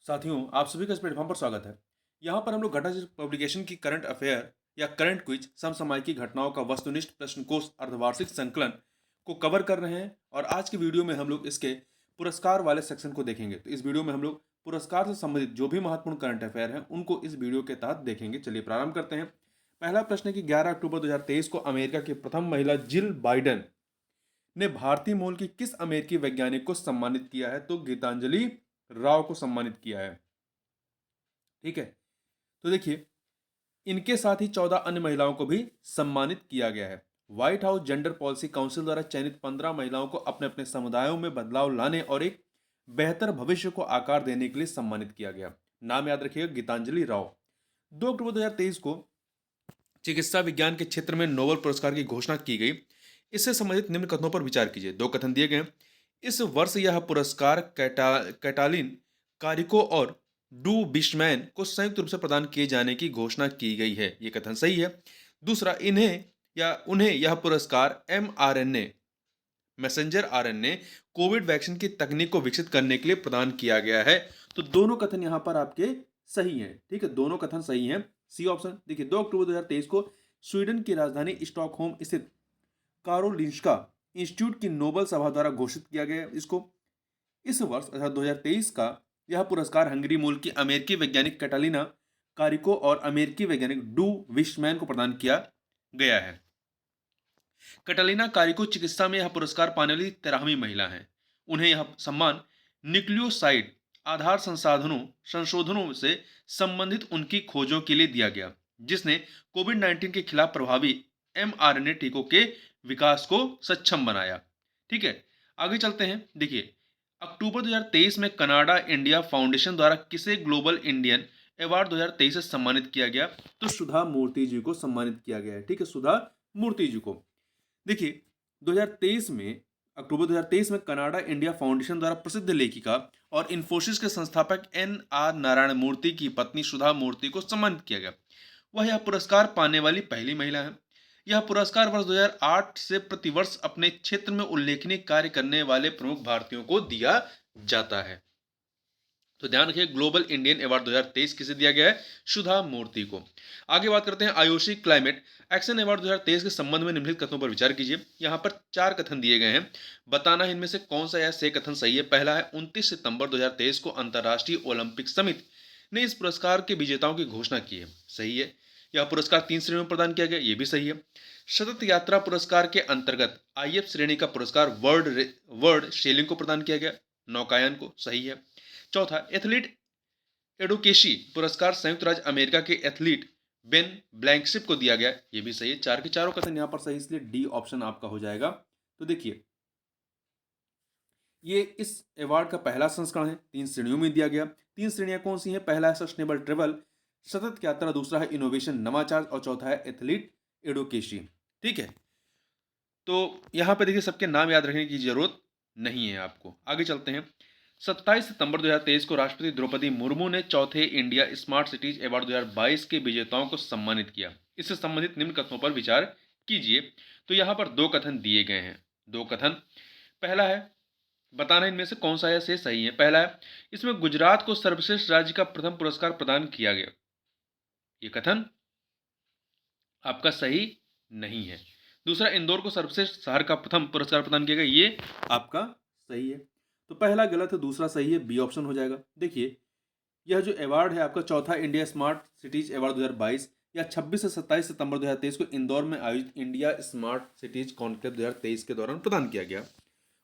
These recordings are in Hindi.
साथियों, आप सभी का इस प्लेटफॉर्म पर स्वागत है। यहाँ पर हम लोग घटना पब्लिकेशन की करंट अफेयर या करंट क्विज समसामयिक घटनाओं का वस्तुनिष्ठ प्रश्नकोश अर्धवार्षिक संकलन को कवर कर रहे हैं और आज की वीडियो में हम लोग इसके पुरस्कार वाले सेक्शन को देखेंगे। तो इस वीडियो में हम लोग पुरस्कार से संबंधित जो भी महत्वपूर्ण करंट अफेयर हैं उनको इस वीडियो के तहत देखेंगे। चलिए प्रारंभ करते हैं। पहला प्रश्न है कि 11 अक्टूबर 2023 को अमेरिका की प्रथम महिला जिल बाइडेन ने भारतीय मूल की किस अमेरिकी वैज्ञानिक को सम्मानित किया है? तो गीतांजलि राव को सम्मानित किया है। ठीक है, तो देखिए इनके साथ ही 14 अन्य महिलाओं को भी सम्मानित किया गया है। White house gender policy council द्वारा चयनित 15 महिलाओं को अपने अपने समुदायों में बदलाव लाने और एक बेहतर भविष्य को आकार देने के लिए सम्मानित किया गया। नाम याद रखिएगा, गीतांजलि राव। 2 अक्टूबर 2023 को चिकित्सा विज्ञान के क्षेत्र में नोबेल पुरस्कार की घोषणा की गई। इससे संबंधित निम्न कथनों पर विचार कीजिए। दो कथन दिए गए हैं। इस वर्ष यह पुरस्कार कैटालिन कारिको और डू बिशमैन को संयुक्त रूप से प्रदान किए जाने की घोषणा की गई है। ये कथन सही है। दूसरा, उन्हें यह पुरस्कार mRNA messenger RNA Covid vaccine की तकनीक को विकसित करने के लिए प्रदान किया गया है। तो दोनों कथन यहां पर आपके सही हैं। ठीक है, दोनों कथन सही हैं। C option. देखिए 2 अक्टूबर 2023 को स्वीडन की राजधानी स्टॉकहोम स्थित कारोलिंस्का इंस्टीट्यूट की नोबेल सभा द्वारा घोषित किया गया इसको। इस वर्ष अर्थात 2023 का यह पुरस्कार हंगरी मूल की अमेरिकी वैज्ञानिक कैटालिना कारिको और अमेरिकी वैज्ञानिक डू विशमैन को प्रदान किया गया है। कैटालिना कारिको चिकित्सा में यह पुरस्कार पाने वाली 13वीं महिला हैं। उन्हें यह सम्मान न्यूक्लियोसाइड आधार संशोधनों से संबंधित उनकी खोजों के लिए दिया गया, जिसने कोविड 19 के खिलाफ प्रभावी mRNA टीकों के विकास को सक्षम बनाया। ठीक है, आगे चलते हैं। देखिए अक्टूबर 2023 में कनाडा इंडिया फाउंडेशन द्वारा किसे ग्लोबल इंडियन अवार्ड 2023 से सम्मानित किया गया? तो सुधा मूर्ति जी को सम्मानित किया गया है। ठीक है, सुधा मूर्ति जी को। देखिए 2023 में अक्टूबर 2023 में कनाडा इंडिया फाउंडेशन द्वारा प्रसिद्ध लेखिका और इन्फोसिस के संस्थापक NR नारायण मूर्ति की पत्नी सुधा मूर्ति को सम्मानित किया गया। वह यह पुरस्कार पाने वाली पहली महिला है। यह पुरस्कार वर्ष 2008 से प्रतिवर्ष अपने क्षेत्र में उल्लेखनीय कार्य करने वाले प्रमुख भारतीयों को दिया जाता है। तो ध्यान रखिए, ग्लोबल इंडियन अवार्ड 2023 किसे दिया गया है? सुधा मूर्ति को। आगे बात करते हैं आयुषी क्लाइमेट एक्शन अवार्ड 2023 के संबंध में निम्नलिखित कथनों पर विचार कीजिए। यहाँ पर 4 कथन दिए गए हैं। बताना है इनमें से कौन सा या से कथन सही है। पहला है 29 सितंबर 2023 को अंतर्राष्ट्रीय ओलंपिक समिति ने इस पुरस्कार के विजेताओं की घोषणा की है। सही है। यह पुरस्कार 3 श्रेणियों में प्रदान किया गया, ये भी सही है। सतत यात्रा पुरस्कार के अंतर्गत IF श्रेणी का पुरस्कार वर्ल्ड सेलिंग को प्रदान किया गया, नौकायन को। सही है। चौथा, एथलीट एडोकेशी पुरस्कार संयुक्त राज्य अमेरिका के एथलीट बेन ब्लैंकशिप को दिया गया, ये भी सही है। 4 के चारों कथन यहां पर सही, इसलिए डी ऑप्शन आपका हो जाएगा। तो देखिए ये इस अवार्ड का पहला संस्करण है, 3 श्रेणियों में दिया गया। 3 श्रेणियां कौन सी हैं? पहला है सस्टेनेबल ट्रेवल, सतत यात्रा, दूसरा है इनोवेशन नवाचार और चौथा है एथलीट एडोकेशी। ठीक है, तो यहां पे देखिए सबके नाम याद रखने की जरूरत नहीं है आपको। आगे चलते हैं। 27 सितंबर 2023 को राष्ट्रपति द्रौपदी मुर्मू ने चौथे इंडिया स्मार्ट सिटीज अवार्ड 2022 के विजेताओं को सम्मानित किया। इससे संबंधित निम्न कथनों पर विचार कीजिए। तो यहाँ पर 2 कथन दिए गए हैं। 2 कथन। पहला है, बताना इनमें से कौन सा से सही है। पहला है, इसमें गुजरात को सर्वश्रेष्ठ राज्य का प्रथम पुरस्कार प्रदान किया गया, ये कथन आपका सही नहीं है। दूसरा, इंदौर को सर्वश्रेष्ठ शहर का प्रथम पुरस्कार प्रदान किया गया, ये आपका सही है। तो पहला गलत है, दूसरा सही है, बी ऑप्शन हो जाएगा। देखिए यह जो अवार्ड है आपका चौथा इंडिया स्मार्ट सिटीज अवार्ड 2022 या 26 से 27 सितंबर 2023 को इंदौर में आयोजित इंडिया स्मार्ट सिटीज कॉन्क्लेव 2023 के दौरान प्रदान किया गया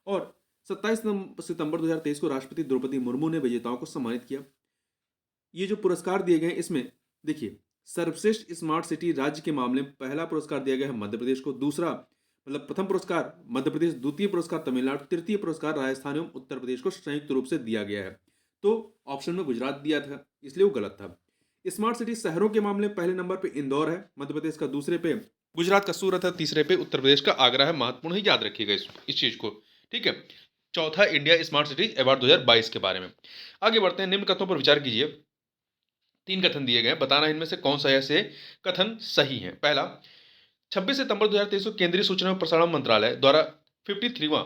और 27 सितंबर 2023 को राष्ट्रपति द्रौपदी मुर्मू ने विजेताओं को सम्मानित किया। ये जो पुरस्कार दिए गए हैं इसमें देखिए सर्वश्रेष्ठ स्मार्ट सिटी राज्य के मामले में पहला पुरस्कार दिया गया है मध्य प्रदेश को, दूसरा मतलब प्रथम पुरस्कार मध्य प्रदेश, द्वितीय पुरस्कार तमिलनाडु, तृतीय पुरस्कार राजस्थान एवं उत्तर प्रदेश को संयुक्त रूप से दिया गया है। तो ऑप्शन में गुजरात दिया था, इसलिए वो गलत था। स्मार्ट सिटी शहरों के मामले में पहले नंबर पे इंदौर है मध्य प्रदेश का, दूसरे पे गुजरात का सूरत है, तीसरे पे उत्तर प्रदेश का आगरा है। महत्वपूर्ण है, याद रखिएगा इस चीज को। ठीक है, चौथा इंडिया स्मार्ट सिटी अवार्ड 2022 के बारे में। आगे बढ़ते हैं। निम्न कथनों पर विचार कीजिए। 3 कथन दिए गए, बताना इनमें से कौन सा ऐसे कथन सही है। पहला, 26 सितंबर 2023 को केंद्रीय सूचना एवं प्रसारण मंत्रालय द्वारा 53वां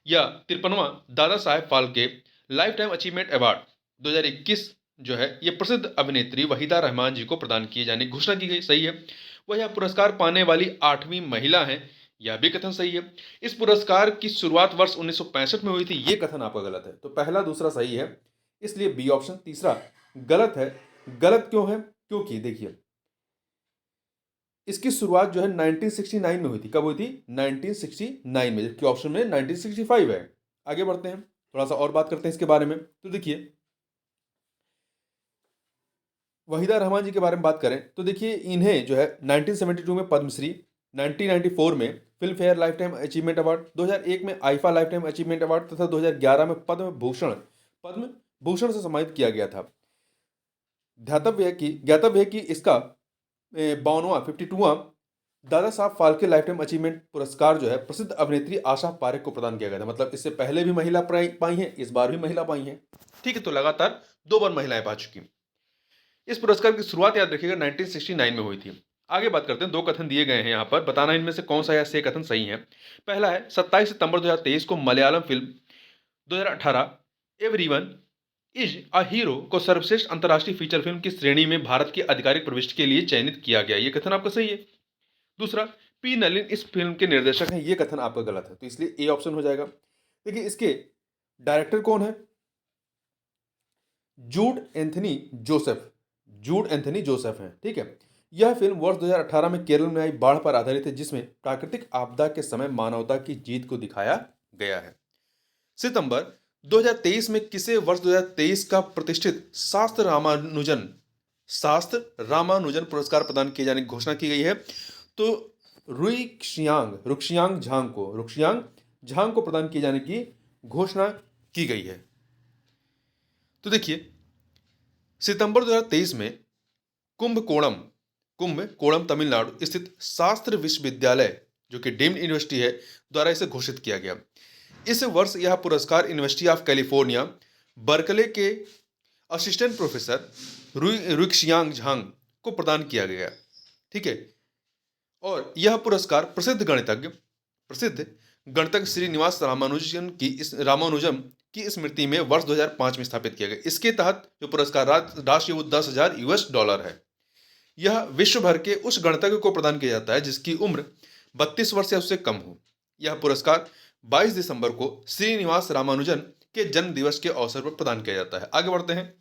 या 53वां Dadasaheb Phalke lifetime achievement award 2021 जो है ये प्रसिद्ध अभिनेत्री वहीदा रहमान जी को प्रदान किए जाने की घोषणा की गई। सही है। वह यह पुरस्कार पाने वाली 8वीं महिला हैं। यह भी कथन सही है। इस पुरस्कार की शुरुआत वर्ष 1965 में हुई थी। ये कथन आपका गलत है। तो पहला दूसरा सही है, इसलिए बी ऑप्शन। तीसरा गलत है। गलत क्यों है? क्योंकि देखिए इसकी शुरुआत जो है 1969 में हुई थी। कब हुई थी? 1969 में, जबकि ऑप्शन में 1965 है। आगे बढ़ते हैं, थोड़ा सा और बात करते हैं इसके बारे में। तो देखिए वहीदा रहमान जी के बारे में बात करें तो देखिए इन्हें जो है 1972 में पद्मश्री, 1994 में film fair life time achievement award, 2001 में IIFA life time achievement award तथा 2011 में पद्म भूषण से सम्मानित किया गया था। ज्ञातव्य है कि इसका 52वां Dada Saheb Phalke lifetime achievement पुरस्कार जो है प्रसिद्ध अभिनेत्री आशा पारेख को प्रदान किया गया था। मतलब इससे पहले भी महिला पाई है, इस बार भी महिला पाई है। ठीक है, तो लगातार 2 बार महिलाएं पा चुकी। इस पुरस्कार की शुरुआत याद रखिएगा 1969 में हुई थी। आगे बात करते हैं, 2 कथन दिए गए हैं यहाँ पर, बताना इनमें से कौन सा या से कथन सही है। पहला है 27 सितंबर 2023 को Malayalam film 2018 everyone is a hero को सर्वश्रेष्ठ अंतर्राष्ट्रीय फीचर फिल्म की श्रेणी में भारत की आधिकारिक प्रविष्टि के लिए चयनित किया गया। ये कथन आपका सही है। दूसरा, पी नलिन इस फिल्म के निर्देशक हैं। ये कथन आपका गलत है, तो इसलिए ए ऑप्शन हो जाएगा। देखिए इसके डायरेक्टर कौन है? जूड एंथनी जोसेफ हैं। ठीक है, यह फिल्म वर्ष 2018 में केरल में आई बाढ़ पर आधारित है, जिसमें प्राकृतिक आपदा के समय मानवता की जीत को दिखाया गया है। सितंबर 2023 में किसे वर्ष 2023 का प्रतिष्ठित शास्त्र रामानुजन पुरस्कार प्रदान किए जाने की घोषणा की गई है? तो रुक्सियांग झांग को प्रदान किए जाने की घोषणा की गई है। तो देखिए सितंबर 2023 में कुंभकोणम तमिलनाडु स्थित शास्त्र विश्वविद्यालय जो कि डीम्ड यूनिवर्सिटी है द्वारा इसे घोषित किया गया। इस वर्ष यह पुरस्कार यूनिवर्सिटी ऑफ कैलिफोर्निया बर्कले के असिस्टेंट प्रोफेसर रुक्सियांग झांग को प्रदान किया गया। ठीक है, और यह पुरस्कार प्रसिद्ध गणितज्ञ श्रीनिवास रामानुजम की स्मृति में वर्ष 2005 में स्थापित किया गया। इसके तहत जो पुरस्कार राशि वो $10,000 है। यह विश्व भर के उस गणितज्ञ को प्रदान किया जाता है जिसकी उम्र 32 वर्ष या उससे कम हो। यह पुरस्कार 22 दिसंबर को श्रीनिवास रामानुजन के जन्म दिवस के अवसर पर प्रदान किया जाता है। आगे बढ़ते हैं,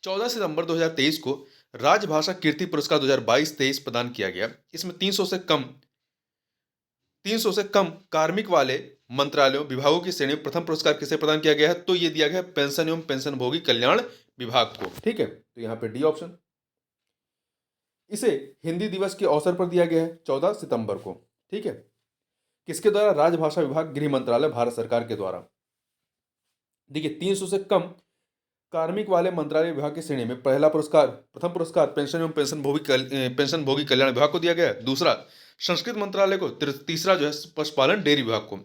14 सितंबर 2023 को राजभाषा कीर्ति पुरस्कार 2022-23 प्रदान किया गया। इसमें 300 से कम कार्मिक वाले मंत्रालयों विभागों की श्रेणी में प्रथम पुरस्कार किसे प्रदान किया गया है? तो ये दिया गया है पेंशन एवं पेंशनभोगी कल्याण विभाग को। ठीक है, तो यहाँ पे डी ऑप्शन। इसे हिंदी दिवस के अवसर पर दिया गया है 14 सितंबर को। ठीक है, किसके द्वारा? राजभाषा विभाग, गृह मंत्रालय, भारत सरकार के द्वारा। देखिए 300 से कम कार्मिक वाले मंत्रालय विभाग की श्रेणी में प्रथम पुरस्कार पेंशन एवं पेंशनभोगी कल्याण विभाग को दिया गया है। दूसरा संस्कृत मंत्रालय को, तीसरा जो है पशुपालन डेयरी विभाग को।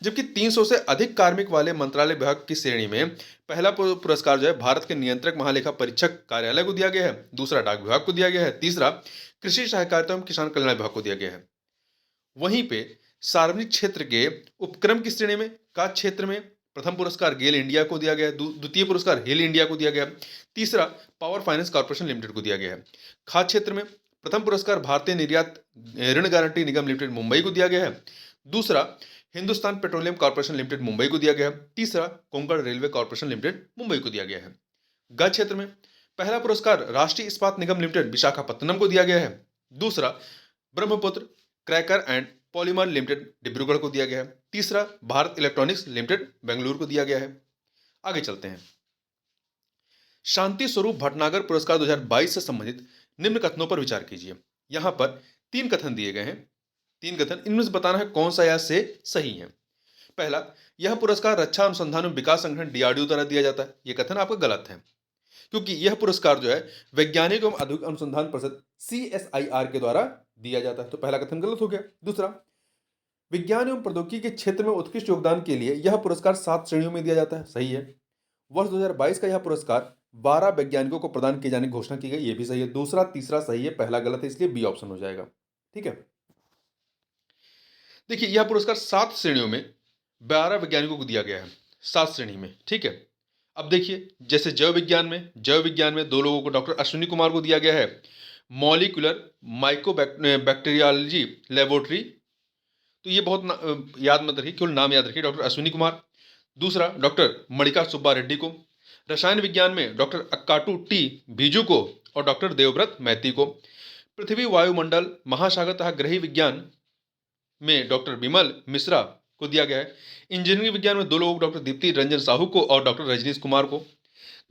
जबकि 300 से अधिक कार्मिक वाले मंत्रालय विभाग की श्रेणी में पहला पुरस्कार जो है भारत के नियंत्रक महालेखा परीक्षक कार्यालय को दिया गया है। दूसरा डाक विभाग को दिया गया है। तीसरा कृषि सहकारिता एवं किसान कल्याण विभाग को दिया गया है। वहीं पे सार्वजनिक क्षेत्र के उपक्रम की श्रेणी में का क्षेत्र में प्रथम पुरस्कार गेल इंडिया को दिया गया, द्वितीय पुरस्कार हेल इंडिया को दिया गया, तीसरा पावर फाइनेंस कॉर्पोरेशन लिमिटेड को दिया गया है। खाद्य क्षेत्र में प्रथम पुरस्कार भारतीय निर्यात ऋण गारंटी निगम लिमिटेड मुंबई को दिया गया है। दूसरा Hindustan petroleum corporation limited Mumbai को दिया गया है। तीसरा Konkan railway corporation limited Mumbai को दिया गया है। गृह क्षेत्र में पहला पुरस्कार राष्ट्रीय इस्पात निगम लिमिटेड विशाखापत्तनम को दिया गया है। दूसरा Brahmaputra cracker and polymer limited Dibrugarh को दिया गया है। तीसरा भारत इलेक्ट्रॉनिक्स लिमिटेड बेंगलुरु को दिया गया है। आगे चलते हैं, शांति स्वरूप भटनागर पुरस्कार 2022 से संबंधित निम्न कथनों पर विचार कीजिए। यहां पर 3 कथन दिए गए हैं। 3 कथन, इनमें से बताना है कौन सा या से सही है। पहला, यह पुरस्कार रक्षा अनुसंधान एवं विकास संगठन DRDO द्वारा दिया जाता है। यह कथन आपका गलत है, क्योंकि यह पुरस्कार जो है वैज्ञानिक एवं औद्योगिक अनुसंधान परिषद CSIR के द्वारा दिया जाता है। तो पहला कथन गलत हो गया। दूसरा, विज्ञान एवं प्रौद्योगिकी के क्षेत्र में उत्कृष्ट योगदान के लिए यह पुरस्कार 7 श्रेणियों में दिया जाता है। सही है। वर्ष 2022 का यह पुरस्कार 12 वैज्ञानिकों को प्रदान किए जाने की घोषणा की गई। यह भी सही है। दूसरा तीसरा सही है, पहला गलत है, इसलिए बी ऑप्शन हो जाएगा। ठीक है, देखिए यह पुरस्कार 7 श्रेणियों में 12 वैज्ञानिकों को दिया गया है। 7 श्रेणी में, ठीक है। अब देखिए, जैसे जैव विज्ञान में 2 लोगों को डॉक्टर अश्विनी कुमार को दिया गया है मॉलिक्यूलर माइक्रोबैक्टीरियोलॉजी लेबोरेटरी। तो ये बहुत याद मत रखिए, केवल नाम याद रखिए, डॉक्टर अश्विनी कुमार। दूसरा डॉक्टर मणिका सुब्बा रेड्डी को। रसायन विज्ञान में डॉक्टर अक्काटू टी बीजू को और डॉक्टर देवव्रत मैती को। पृथ्वी वायुमंडल महासागर तथा ग्रही विज्ञान में डॉक्टर विमल मिश्रा को दिया गया है। इंजीनियरिंग विज्ञान में 2 लोगों को डॉक्टर दीप्ति रंजन साहू को और डॉक्टर रजनीश कुमार को।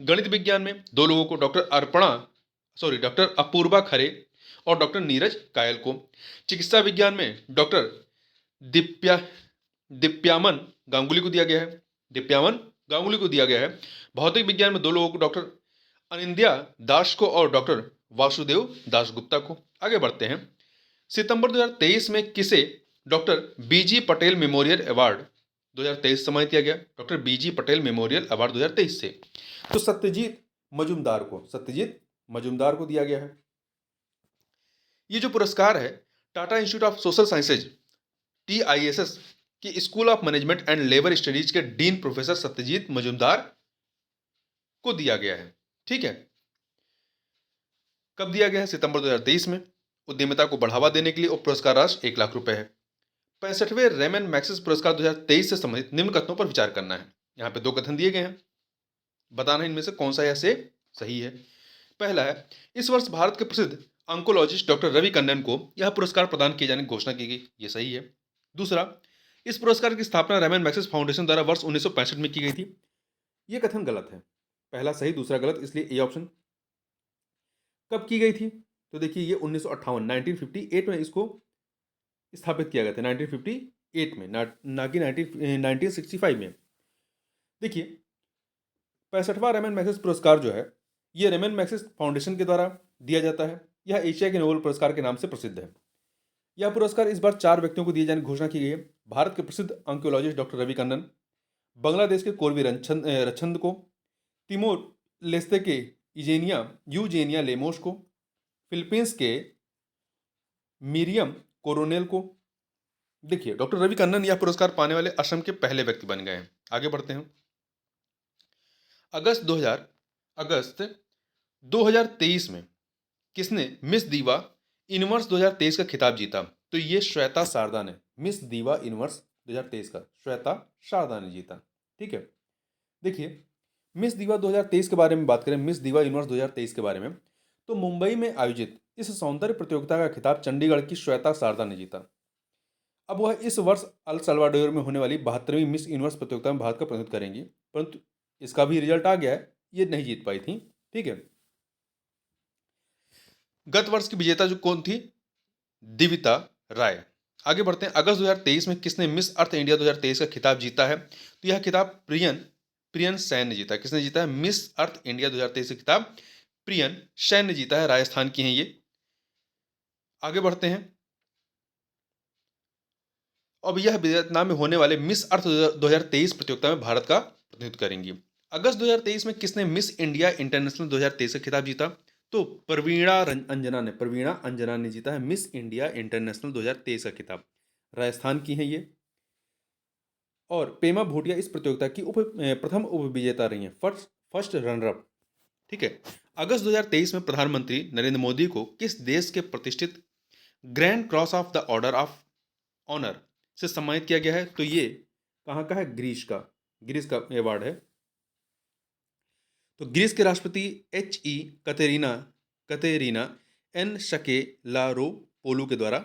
गणित विज्ञान में 2 लोगों को डॉक्टर अपूर्वा खरे और डॉक्टर नीरज कायल को। चिकित्सा विज्ञान में डॉक्टर दिप्यामन गांगुली को दिया गया है। भौतिक विज्ञान में 2 लोगों को डॉक्टर अनिंद्या दास को और डॉक्टर वासुदेव दासगुप्ता को। आगे बढ़ते हैं। सितंबर 2023 में किसे डॉक्टर बीजी पटेल मेमोरियल अवार्ड 2023 सम्मानित किया गया? डॉक्टर बीजी पटेल मेमोरियल अवार्ड 2023 से तो सत्यजीत मजूमदार को दिया गया है। ये जो पुरस्कार है Tata institute of social sciences TISS की school of management and labour studies के डीन प्रोफेसर सत्यजीत मजूमदार को दिया गया है, ठीक है। कब दिया गया है? सितंबर 2023 में। उद्यमिता को बढ़ावा देने के लिए और पुरस्कार राशि 1 लाख रुपए है। 65वें रेमन मैग्सेसे पुरस्कार 2023 से संबंधित निम्न कथनों पर विचार करना है। यहाँ पे 2 कथन दिए गए हैं, बताना इनमें से कौन सा ऐसे सही है। पहला है, इस वर्ष भारत के प्रसिद्ध ऑन्कोलॉजिस्ट डॉक्टर रवि कन्नन को यह पुरस्कार प्रदान किए जाने की घोषणा की गई, ये सही है। दूसरा, इस पुरस्कार की स्थापना रेमन मैग्सेसे फाउंडेशन द्वारा वर्ष 1965 में की गई थी, ये कथन गलत है। पहला सही दूसरा गलत, इसलिए ए ऑप्शन। कब की गई थी? तो देखिए ये 1958 में इसको स्थापित किया गया था, 1958 में, ना कि 1965 में। देखिए 65वां रेमन मैग्सेसे पुरस्कार जो है ये रेमन मैग्सेसे फाउंडेशन के द्वारा दिया जाता है। यह एशिया के नोबेल पुरस्कार के नाम से प्रसिद्ध है। यह पुरस्कार इस बार 4 व्यक्तियों को दिए जाने की घोषणा की गई है। भारत के प्रसिद्ध ऑन्कोलॉजिस्ट डॉक्टर रवि कन्नन, बांग्लादेश के कोरवी रचंद को, तिमोर लेस्ते के यूजेनिया लेमोस को, फिलीपींस के मिरियम कोरोनेल को। देखिए डॉक्टर रवि कन्नन यह पुरस्कार पाने वाले असम के पहले व्यक्ति बन गए हैं। आगे बढ़ते हैं। अगस्त 2023 में किसने मिस दीवा यूनिवर्स 2023 का खिताब जीता? तो ये श्वेता शारदा ने, मिस दीवा यूनिवर्स 2023 का श्वेता शारदा ने जीता, ठीक है। देखिए मिस दीवा 2023 के बारे में बात करें, मिस दीवा यूनिवर्स 2023 के बारे में, तो मुंबई में आयोजित इस सौंदर्य प्रतियोगिता का खिताब चंडीगढ़ की श्वेता शारदा ने जीता। अब वह इस वर्ष अल सल्वाडोर में होने वाली 72वीं मिस यूनिवर्स प्रतियोगिता में भारत का प्रतिनिधित्व करेंगी, परंतु इसका भी रिजल्ट आ गया है, ये नहीं जीत पाई थी, ठीक है। गत वर्ष की विजेता जो कौन थी? दिविता राय। आगे बढ़ते हैं। अगस्त 2023 में किसने मिस अर्थ इंडिया 2023 का खिताब जीता है? तो यह खिताब प्रियन सैन ने जीता। किसने जीता है? मिस अर्थ इंडिया 2023 का खिताब प्रियन सैन ने जीता है। राजस्थान की हैं ये। आगे बढ़ते हैं। अब यह वियतनाम में होने वाले मिस अर्थ 2023 प्रतियोगिता में भारत का प्रतिनिधित्व करेंगी। अगस्त 2023 में किसने मिस इंडिया इंटरनेशनल 2023 का खिताब जीता? तो प्रवीणा अंजना ने जीता है मिस इंडिया इंटरनेशनल 2023 का खिताब। राजस्थान की हैं ये। और पेमा भूटिया इस प्रतियोगिता की प्रथम उप विजेता रही हैं, फर्स्ट रनर अप, ठीक है। अगस्त 2023 में प्रधानमंत्री नरेंद्र मोदी को किस देश के प्रतिष्ठित grand cross of the order of honour से सम्मानित किया गया है? तो ये कहाँ का है? ग्रीस का अवार्ड है। तो ग्रीस के राष्ट्रपति HE कतेरीना एन शकेलारोपोलू के द्वारा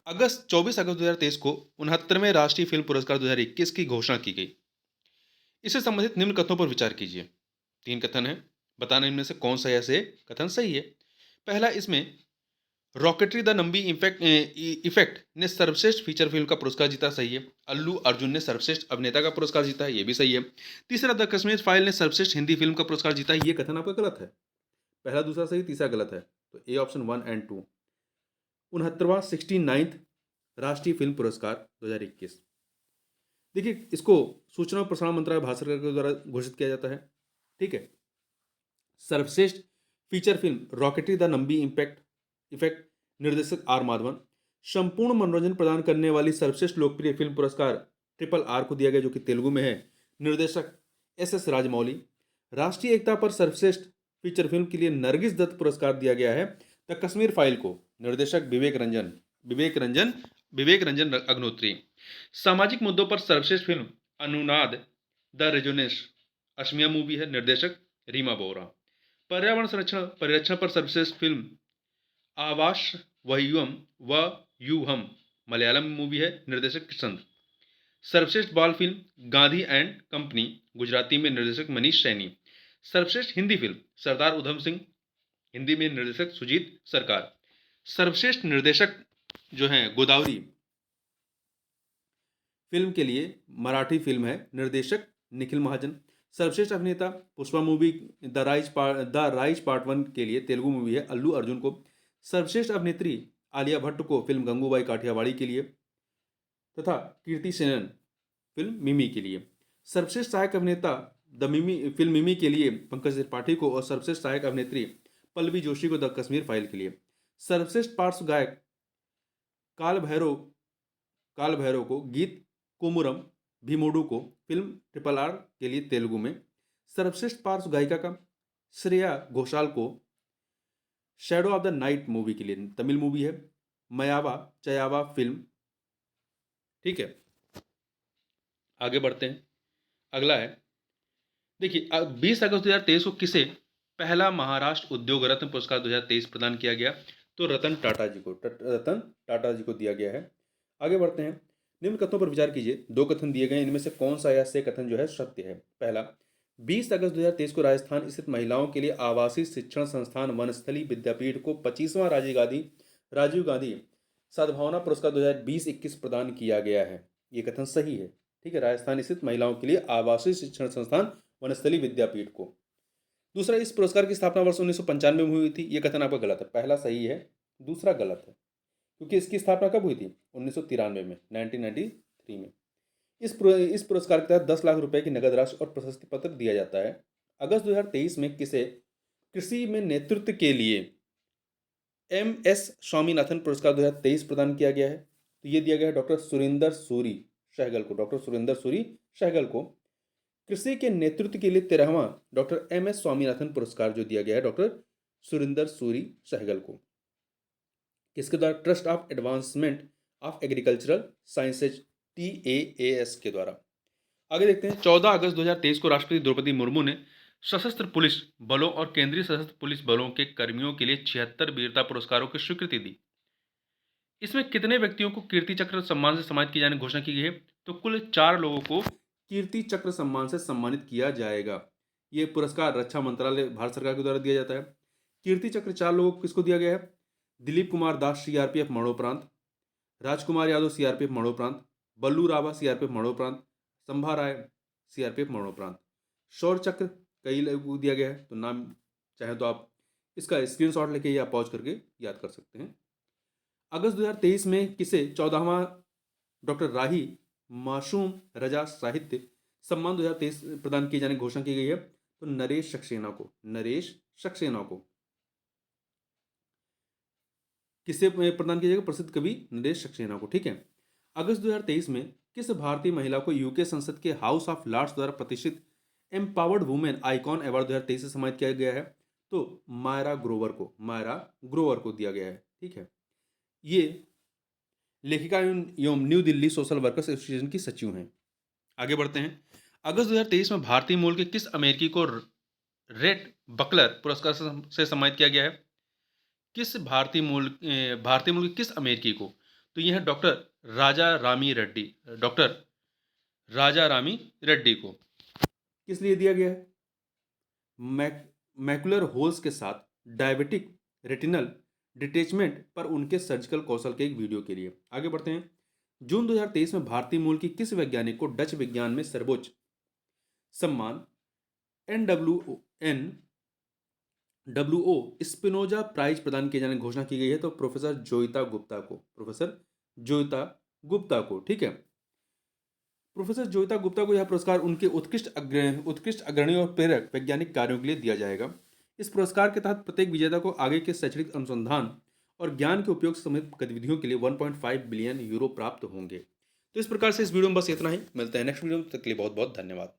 24 अगस्त 2023 को 69वें राष्ट्रीय फिल्म पुरस्कार 2021 की घोषणा की गई। इससे संबंधित निम्न कथनों पर विचार कीजिए। 3 कथन है, बताना इनमें से कौन सा ऐसे कथन सही है। पहला, इसमें रॉकेटरी द नंबी इफेक्ट ने सर्वश्रेष्ठ फीचर फिल्म का पुरस्कार जीता, सही है। अल्लू अर्जुन ने सर्वश्रेष्ठ अभिनेता का पुरस्कार जीता है, ये भी सही है। तीसरा, द कश्मीर फाइल ने सर्वश्रेष्ठ हिंदी फिल्म का पुरस्कार जीता है, ये कथन आपका गलत है। पहला दूसरा सही, तीसरा गलत है। तो ए ऑप्शन 1 एंड 2। 69वां 69th राष्ट्रीय फिल्म पुरस्कार 2021। देखिए इसको सूचना और प्रसारण मंत्रालय भारत सरकार के द्वारा घोषित किया जाता है, ठीक है। सर्वश्रेष्ठ feature film rocketry the Nambi effect निर्देशक आर माधवन। संपूर्ण मनोरंजन प्रदान करने वाली सर्वश्रेष्ठ लोकप्रिय फिल्म पुरस्कार RRR को दिया गया, जो कि तेलुगु में है, निर्देशक एस राजमौली। राष्ट्रीय एकता पर सर्वश्रेष्ठ फीचर फिल्म के लिए नरगिस दत्त पुरस्कार दिया गया है द कश्मीर फाइल को। निर्देशक विवेक रंजन अग्नोत्री। सामाजिक मुद्दों पर सर्वश्रेष्ठ फिल्म अनुनाद द रेजोनेस असमिया मूवी है। निर्देशक रीमा बोरा। पर्यावरण संरक्षण परिरक्षण पर सर्वश्रेष्ठ फिल्म आवास वह्युम व यूहम मलयालम मूवी है। निर्देशक किशंद। सर्वश्रेष्ठ बाल film Gandhi and company Gujarati में निर्देशक मनीष सैनी। सर्वश्रेष्ठ हिंदी फिल्म सरदार उधम सिंह हिंदी में निर्देशक सुजीत सरकार। सर्वश्रेष्ठ निर्देशक जो हैं गोदावरी फिल्म के लिए मराठी फिल्म है। निर्देशक निखिल महाजन। सर्वश्रेष्ठ अभिनेता Pushpa movie the rise part 1 के लिए तेलुगु मूवी है अल्लू अर्जुन को। सर्वश्रेष्ठ अभिनेत्री आलिया भट्ट को फिल्म गंगूबाई काठियावाड़ी के लिए तथा कीर्ति सेनन फिल्म मिमी के लिए। सर्वश्रेष्ठ सहायक अभिनेता फिल्म मिमी के लिए पंकज त्रिपाठी को और सर्वश्रेष्ठ सहायक अभिनेत्री पल्लवी जोशी को द कश्मीर फाइल के लिए। सर्वश्रेष्ठ पार्श्व गायक काल भैरव को गीत कोमुरम भीमोडू को फिल्म RRR के लिए तेलुगु में। सर्वश्रेष्ठ पार्श्व गायिका का श्रेया घोषाल को shadow of the night movie के लिए तमिल मूवी है मयावा चयावा फिल्म। ठीक है, आगे बढ़ते हैं। अगला है, देखिए 20 अगस्त 2023 को किसे पहला महाराष्ट्र उद्योग रत्न पुरस्कार 2023 प्रदान किया गया? तो रतन टाटा जी को दिया गया है। आगे बढ़ते हैं। निम्न कथनों पर विचार कीजिए। 2 कथन दिए गए, इनमें से कौन सा या से कथन जो है सत्य है? पहला, 20 अगस्त 2023 को राजस्थान स्थित महिलाओं के लिए आवासीय शिक्षण संस्थान वनस्थली विद्यापीठ को 25वां राजीव गांधी सद्भावना पुरस्कार 2020-21 प्रदान किया गया है। ये कथन सही है। ठीक है, राजस्थान स्थित महिलाओं के लिए आवासीय शिक्षण संस्थान वनस्थली विद्यापीठ को। दूसरा, इस पुरस्कार की स्थापना वर्ष 1995 में हुई थी। ये कथन आपका गलत है। पहला सही है, दूसरा गलत है, क्योंकि इसकी स्थापना कब हुई थी? 1993 में, 1993 में। इस पुरस्कार के तहत 10 लाख रुपए की नगद राशि और प्रशस्ति पत्र दिया जाता है। अगस्त 2023 में किसे कृषि में नेतृत्व के लिए MS स्वामीनाथन पुरस्कार 2023 प्रदान किया गया है? तो ये दिया गया है डॉक्टर सुरेंद्र सूरी सहगल को। कृषि के नेतृत्व के लिए 13वां डॉक्टर MS स्वामीनाथन पुरस्कार जो दिया गया है डॉक्टर सुरेंद्र सूरी सहगल को। किसके द्वारा? Trust of advancement of agricultural sciences TAAS के द्वारा। आगे देखते हैं। 14 अगस्त 2023 को राष्ट्रपति द्रौपदी मुर्मू ने सशस्त्र पुलिस बलों और केंद्रीय सशस्त्र पुलिस बलों के कर्मियों के लिए 76 वीरता पुरस्कारों की स्वीकृति दी। इसमें कितने व्यक्तियों को कीर्ति चक्र सम्मान से सम्मानित किए जाने की घोषणा की गई है? तो कुल 4 लोगों को कीर्ति चक्र सम्मान से सम्मानित किया जाएगा। ये पुरस्कार रक्षा मंत्रालय भारत सरकार के द्वारा दिया जाता है। कीर्ति चक्र 4 लोगों को किसको दिया गया है? दिलीप कुमार दास CRPF मरणोपरांत, राजकुमार यादव CRPF मरणोपरांत, बल्लू रावा CRPF मरणोपरांत, संभा राय CRPF मरणोपरांत। शौर्य चक्र कई लोगों को दिया गया है, तो नाम चाहे तो आप इसका स्क्रीनशॉट लेके या पॉज करके याद कर सकते हैं। अगस्त 2023 में किसे 14वां डॉक्टर राही मासूम रजा साहित्य सम्मान 2023 प्रदान किए जाने की घोषणा की गई है? तो नरेश सक्सेना को किसे प्रदान किया जाएगा? प्रसिद्ध कवि नरेश सक्सेना को। ठीक है। अगस्त 2023 में किस भारतीय महिला को UK संसद के हाउस ऑफ लॉर्ड्स द्वारा प्रतिष्ठित एम्पावर्ड वुमेन आइकॉन अवार्ड 2023 से सम्मानित किया गया है? तो मायरा ग्रोवर को दिया गया है। ठीक है, ये लेखिका एवं new Delhi social workers association की सचिव हैं। आगे बढ़ते हैं। अगस्त 2023 में भारतीय मूल के किस अमेरिकी को रेट बकलर पुरस्कार से सम्मानित किया गया है? किस भारतीय मूल के किस अमेरिकी को? तो यह है डॉक्टर राजा रामी रेड्डी को। किस लिए दिया गया है? मैकुलर होल्स के साथ डायबिटिक रेटिनल डिटेचमेंट पर उनके सर्जिकल कौशल के एक वीडियो के लिए। आगे बढ़ते हैं। जून 2023 में भारतीय मूल की किस वैज्ञानिक को डच विज्ञान में सर्वोच्च सम्मान NWO स्पिनोजा प्राइज प्रदान किए जाने की घोषणा की गई है? तो प्रोफेसर जोयिता गुप्ता को। ठीक है, प्रोफेसर जोयिता गुप्ता को यह पुरस्कार उनके उत्कृष्ट अग्रणी और प्रेरक वैज्ञानिक कार्यों के लिए दिया जाएगा। इस पुरस्कार के तहत प्रत्येक विजेता को आगे के शैक्षणिक अनुसंधान और ज्ञान के उपयोग से संबंधित गतिविधियों के लिए 1.5 बिलियन यूरो प्राप्त होंगे। तो इस प्रकार से इस वीडियो में बस इतना ही। मिलते हैं नेक्स्ट वीडियो में, तब तक के लिए बहुत बहुत धन्यवाद।